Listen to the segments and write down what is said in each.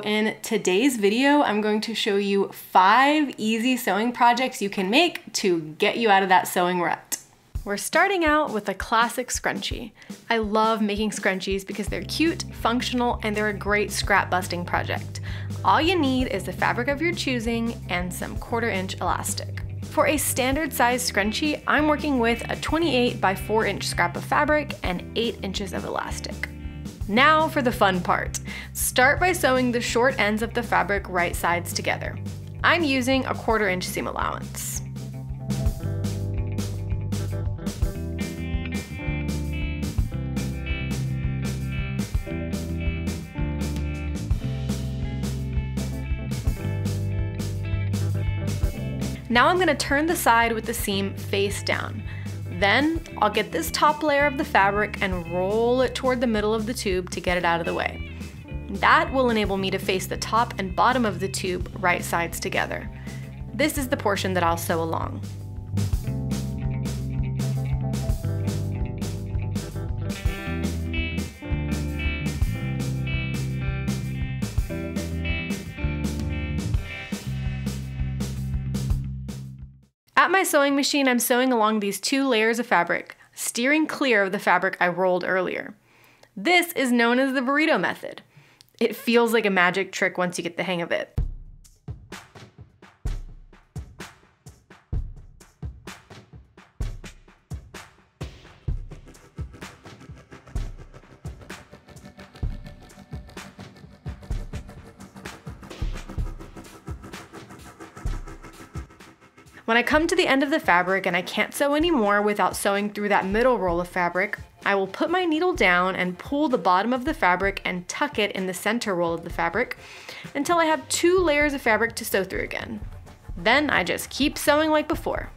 In today's video, I'm going to show you 5 easy sewing projects you can make to get you out of that sewing rut. We're starting out with a classic scrunchie. I love making scrunchies because they're cute, functional, and they're a great scrap busting project. All you need is the fabric of your choosing and some 1/4 inch elastic. For a standard size scrunchie, I'm working with a 28 by 4 inch scrap of fabric and 8 inches of elastic. Now for the fun part. Start by sewing the short ends of the fabric right sides together. I'm using a 1/4 inch seam allowance. Now I'm going to turn the side with the seam face down. Then I'll get this top layer of the fabric and roll it toward the middle of the tube to get it out of the way. That will enable me to face the top and bottom of the tube right sides together. This is the portion that I'll sew along. At my sewing machine, I'm sewing along these 2 layers of fabric, steering clear of the fabric I rolled earlier. This is known as the burrito method. It feels like a magic trick once you get the hang of it. When I come to the end of the fabric and I can't sew anymore without sewing through that middle roll of fabric, I will put my needle down and pull the bottom of the fabric and tuck it in the center roll of the fabric until I have 2 layers of fabric to sew through again. Then I just keep sewing like before.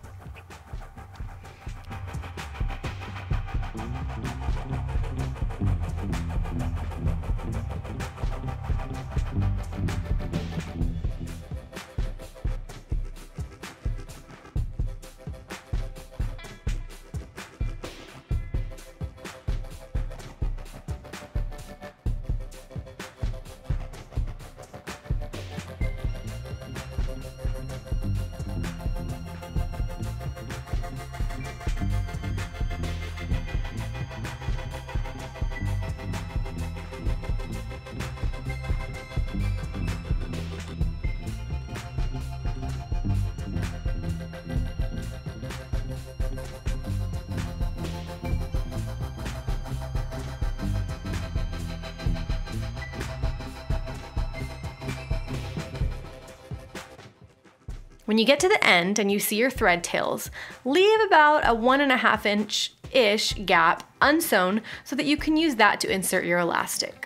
When you get to the end and you see your thread tails, leave about a 1.5 inch-ish gap unsewn so that you can use that to insert your elastic.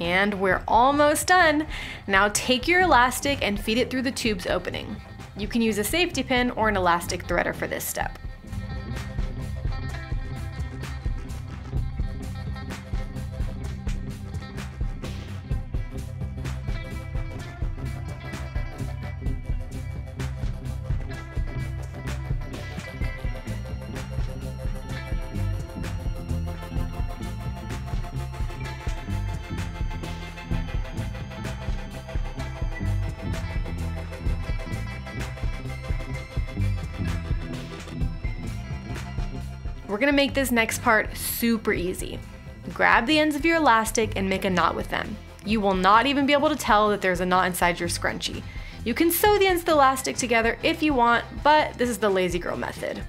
And we're almost done. Now take your elastic and feed it through the tube's opening. You can use a safety pin or an elastic threader for this step. We're gonna make this next part super easy. Grab the ends of your elastic and make a knot with them. You will not even be able to tell that there's a knot inside your scrunchie. You can sew the ends of the elastic together if you want, but this is the lazy girl method.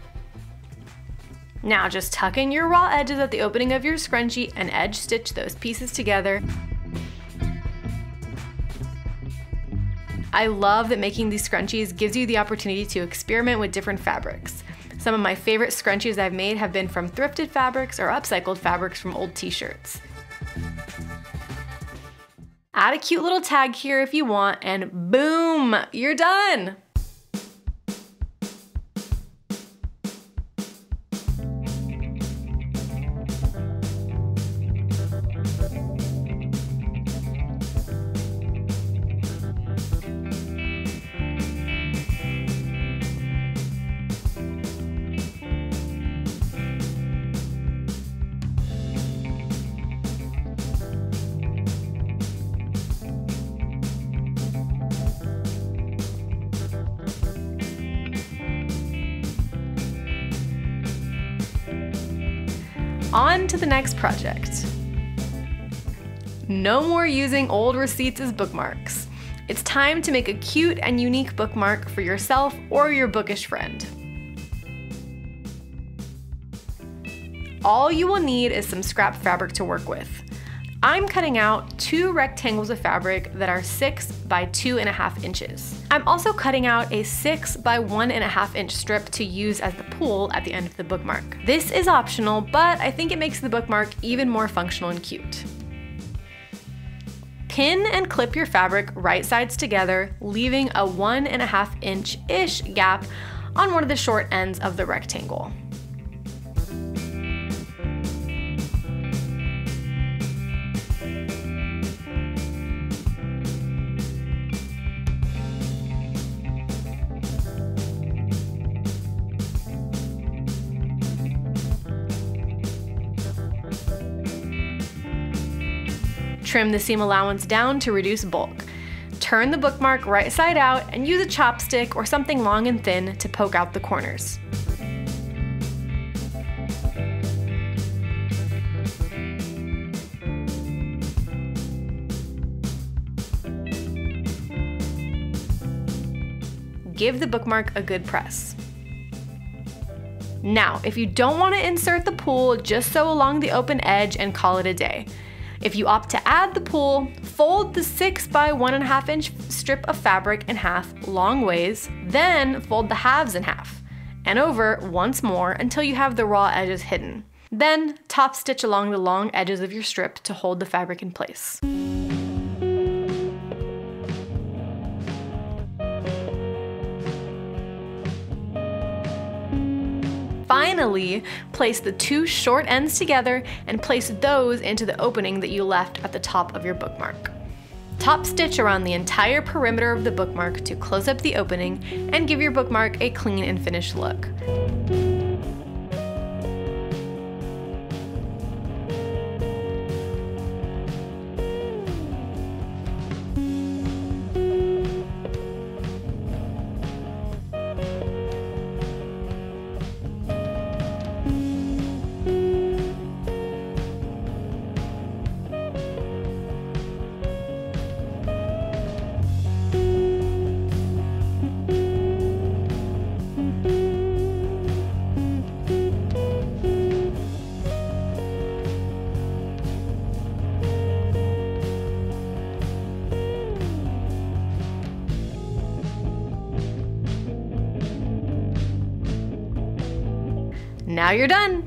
Now just tuck in your raw edges at the opening of your scrunchie and edge stitch those pieces together. I love that making these scrunchies gives you the opportunity to experiment with different fabrics. Some of my favorite scrunchies I've made have been from thrifted fabrics or upcycled fabrics from old t-shirts. Add a cute little tag here if you want, and boom, you're done! On to the next project. No more using old receipts as bookmarks. It's time to make a cute and unique bookmark for yourself or your bookish friend. All you will need is some scrap fabric to work with. I'm cutting out 2 rectangles of fabric that are 6 by 2.5 inches. I'm also cutting out a 6 by 1.5 inch strip to use as the pull at the end of the bookmark. This is optional, but I think it makes the bookmark even more functional and cute. Pin and clip your fabric right sides together, leaving a 1.5 inch-ish gap on one of the short ends of the rectangle. Trim the seam allowance down to reduce bulk. Turn the bookmark right side out and use a chopstick or something long and thin to poke out the corners. Give the bookmark a good press. Now, if you don't want to insert the pull, just sew along the open edge and call it a day. If you opt to add the pull, fold the 6 by 1.5 inch strip of fabric in half long ways, then fold the halves in half, and over once more until you have the raw edges hidden. Then top stitch along the long edges of your strip to hold the fabric in place. Finally, place the 2 short ends together and place those into the opening that you left at the top of your bookmark. Top stitch around the entire perimeter of the bookmark to close up the opening and give your bookmark a clean and finished look. Now you're done!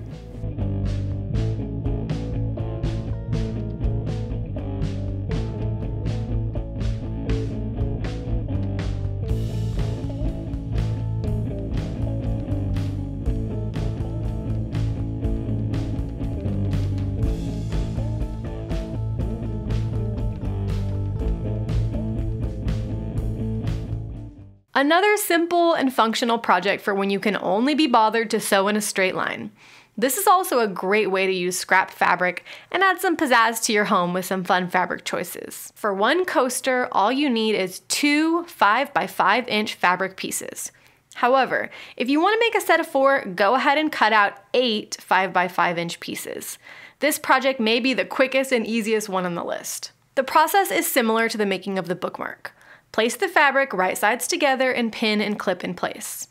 Another simple and functional project for when you can only be bothered to sew in a straight line. This is also a great way to use scrap fabric and add some pizzazz to your home with some fun fabric choices. For one coaster, all you need is 2 5 by 5 inch fabric pieces. However, if you want to make a set of 4, go ahead and cut out 8 5 by 5 inch pieces. This project may be the quickest and easiest one on the list. The process is similar to the making of the bookmark. Place the fabric right sides together and pin and clip in place.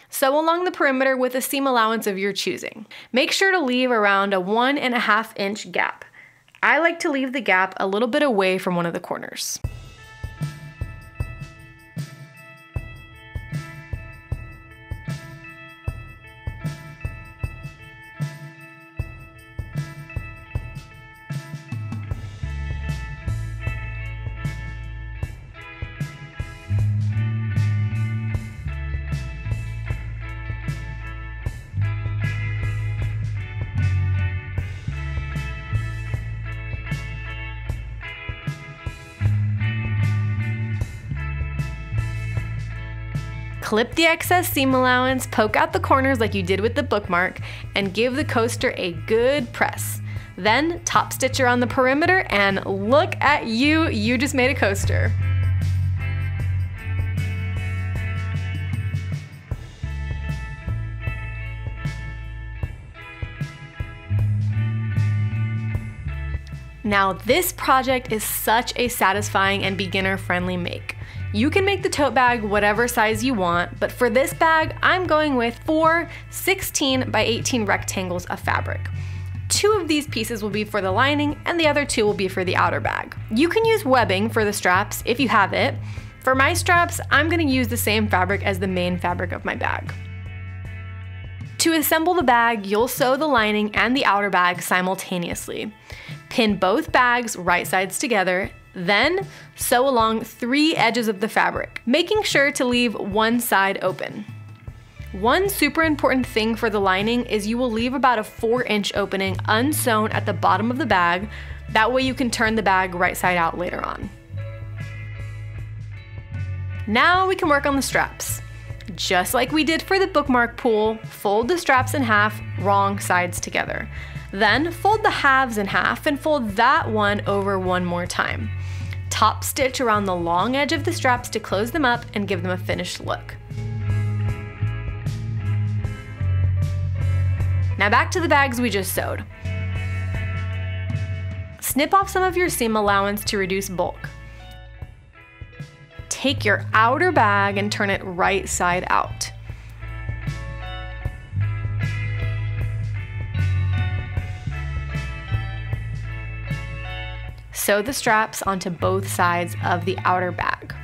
Sew along the perimeter with a seam allowance of your choosing. Make sure to leave around a 1.5 inch gap. I like to leave the gap a little bit away from one of the corners. Clip the excess seam allowance, poke out the corners like you did with the bookmark, and give the coaster a good press. Then top stitch around the perimeter and look at you, you just made a coaster. Now this project is such a satisfying and beginner-friendly make. You can make the tote bag whatever size you want, but for this bag, I'm going with 4 16 by 18 rectangles of fabric. 2 of these pieces will be for the lining and the other 2 will be for the outer bag. You can use webbing for the straps if you have it. For my straps, I'm gonna use the same fabric as the main fabric of my bag. To assemble the bag, you'll sew the lining and the outer bag simultaneously. Pin both bags right sides together, then sew along 3 edges of the fabric, making sure to leave one side open. One super important thing for the lining is you will leave about a 4-inch opening unsewn at the bottom of the bag. That way you can turn the bag right side out later on. Now we can work on the straps. Just like we did for the bookmark pool, fold the straps in half, wrong sides together. Then fold the halves in half and fold that one over one more time. Top stitch around the long edge of the straps to close them up and give them a finished look. Now back to the bags we just sewed. Snip off some of your seam allowance to reduce bulk. Take your outer bag and turn it right side out. Sew the straps onto both sides of the outer bag.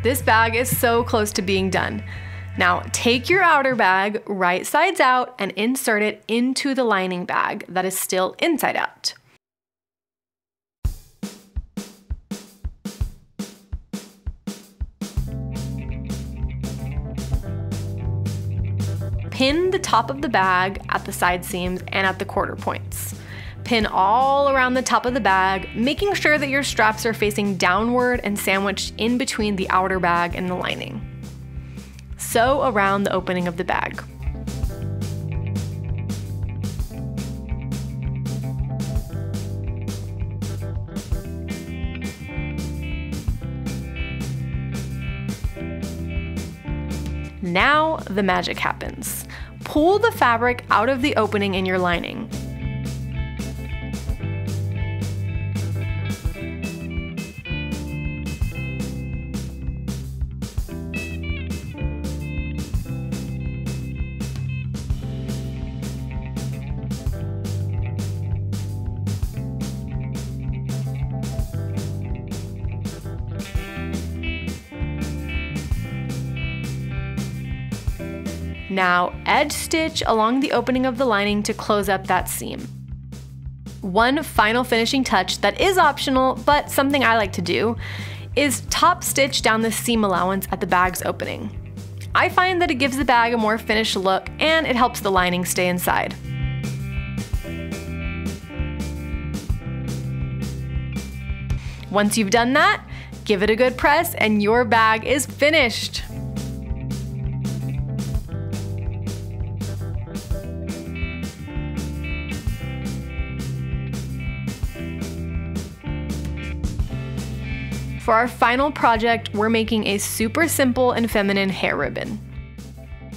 This bag is so close to being done. Now take your outer bag right sides out and insert it into the lining bag that is still inside out. Pin the top of the bag at the side seams and at the quarter points. Pin all around the top of the bag, making sure that your straps are facing downward and sandwiched in between the outer bag and the lining. Sew around the opening of the bag. Now the magic happens. Pull the fabric out of the opening in your lining. Now edge stitch along the opening of the lining to close up that seam. One final finishing touch that is optional, but something I like to do, is top stitch down the seam allowance at the bag's opening. I find that it gives the bag a more finished look and it helps the lining stay inside. Once you've done that, give it a good press and your bag is finished. For our final project, we're making a super simple and feminine hair ribbon.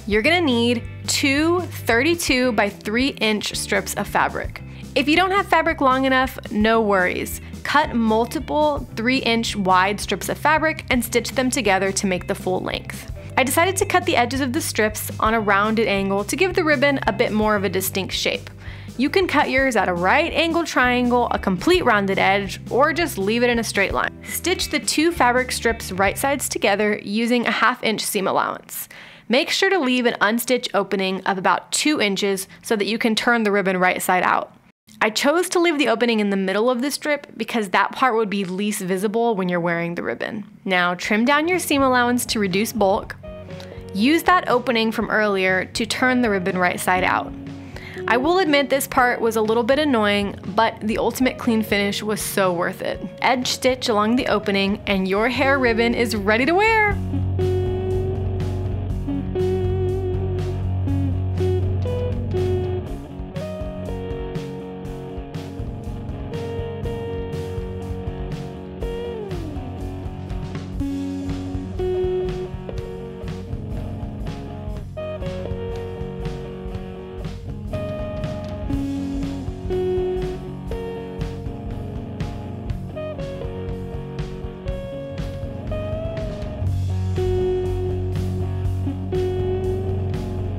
You're gonna need 2 32 by 3 inch strips of fabric. If you don't have fabric long enough, no worries. Cut multiple 3-inch wide strips of fabric and stitch them together to make the full length. I decided to cut the edges of the strips on a rounded angle to give the ribbon a bit more of a distinct shape. You can cut yours at a right angle triangle, a complete rounded edge, or just leave it in a straight line. Stitch the 2 fabric strips right sides together using a 1/2 inch seam allowance. Make sure to leave an unstitched opening of about 2 inches so that you can turn the ribbon right side out. I chose to leave the opening in the middle of the strip because that part would be least visible when you're wearing the ribbon. Now trim down your seam allowance to reduce bulk. Use that opening from earlier to turn the ribbon right side out. I will admit this part was a little bit annoying, but the ultimate clean finish was so worth it. Edge stitch along the opening and your hair ribbon is ready to wear.